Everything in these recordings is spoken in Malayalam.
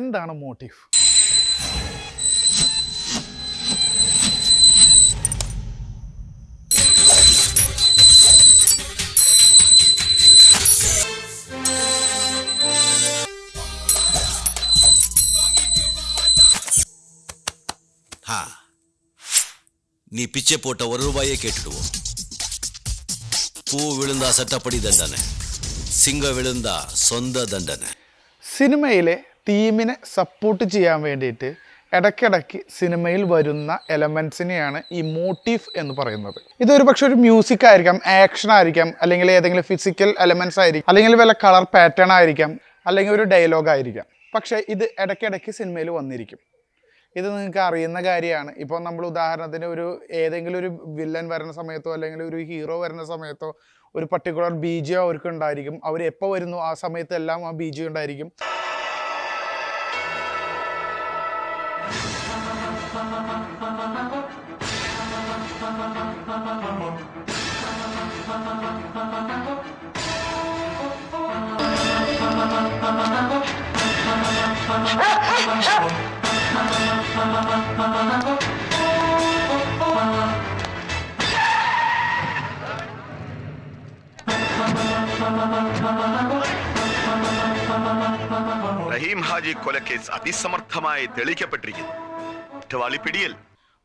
എന്താണ് മോട്ടീവ്? நீ பிச்சை போட்ட ஒரு ரூபாயே கேட்டுடுவோம். பூ விழுந்தா சட்டப்படி தண்டனை, സിംഗ വിളുന്ന സ്വന്തം ദണ്ഡന. സിനിമയിലെ തീമിനെ സപ്പോർട്ട് ചെയ്യാൻ വേണ്ടിയിട്ട് ഇടയ്ക്കിടയ്ക്ക് സിനിമയിൽ വരുന്ന എലമെൻസിനെയാണ് ഈ മോട്ടീവ് എന്ന് പറയുന്നത്. ഇതൊരു പക്ഷെ ഒരു മ്യൂസിക് ആയിരിക്കാം, ആക്ഷൻ ആയിരിക്കാം, അല്ലെങ്കിൽ ഏതെങ്കിലും ഫിസിക്കൽ എലമെൻറ്റ്സ് ആയിരിക്കും, അല്ലെങ്കിൽ വല്ല കളർ പാറ്റേൺ ആയിരിക്കാം, അല്ലെങ്കിൽ ഒരു ഡയലോഗ് ആയിരിക്കാം. പക്ഷേ ഇത് ഇടയ്ക്കിടയ്ക്ക് സിനിമയിൽ വന്നിരിക്കും. ഇത് നിങ്ങൾക്ക് അറിയുന്ന കാര്യമാണ്. ഇപ്പോൾ നമ്മൾ ഉദാഹരണത്തിന് ഏതെങ്കിലും ഒരു വില്ലൻ വരുന്ന സമയത്തോ അല്ലെങ്കിൽ ഒരു ഹീറോ വരുന്ന സമയത്തോ ഒരു പർട്ടിക്കുലർ ബീജിയോ അവർക്ക് ഉണ്ടായിരിക്കും. അവർ എപ്പോൾ വരുന്നു ആ സമയത്തെല്ലാം ആ ബീജിയോ ഉണ്ടായിരിക്കും. റഹീം ഹാജി കൊലക്കേസ് അതിസമർത്ഥമായി തെളിയിക്കപ്പെട്ടിരിക്കുന്നു. കുറ്റവാളി പിടിയിൽ.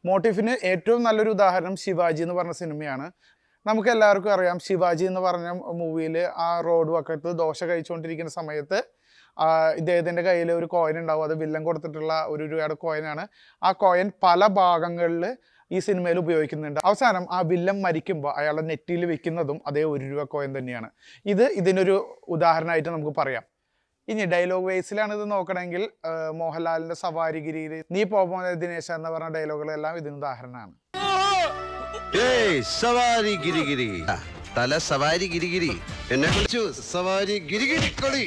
മോട്ടീഫിന് ഏറ്റവും നല്ലൊരു ഉദാഹരണം ശിവാജി എന്ന് പറഞ്ഞ സിനിമയാണ്. നമുക്ക് എല്ലാവർക്കും അറിയാം, ശിവാജി എന്ന് പറഞ്ഞ മൂവിയിൽ ആ റോഡ് വക്കത്ത് ദോശ കഴിച്ചുകൊണ്ടിരിക്കുന്ന സമയത്ത് ഇദ്ദേഹത്തിൻ്റെ കയ്യിൽ ഒരു കോയിൻ ഉണ്ടാവും. അത് വില്ലൻ കൊടുത്തിട്ടുള്ള ഒരു രൂപയുടെ കോയിനാണ്. ആ കോയിൻ പല ഭാഗങ്ങളിൽ ഈ സിനിമയിൽ ഉപയോഗിക്കുന്നുണ്ട്. അവസാനം ആ വില്ലൻ മരിക്കുമ്പോൾ അയാളുടെ നെറ്റിയിൽ വെക്കുന്നതും അതേ 1 രൂപ കോയിൻ തന്നെയാണ്. ഇതിനൊരു ഉദാഹരണമായിട്ട് നമുക്ക് പറയാം. ഇനി ഡയലോഗ് വൈസിലാണ് ഇത് നോക്കണമെങ്കിൽ മോഹൻലാലിൻ്റെ സവാരിഗിരിയിൽ നീ പോകുമ്പോൾ ദിനേശ എന്ന് പറഞ്ഞ ഡയലോഗുകളെല്ലാം ഇതിന് ഉദാഹരണമാണ്. സവാരി ഗിരിഗിരി തല സവാരി ഗിരിഗിരി എന്നെ വിളിച്ചു സവാരി ഗിരിഗിരി കളി.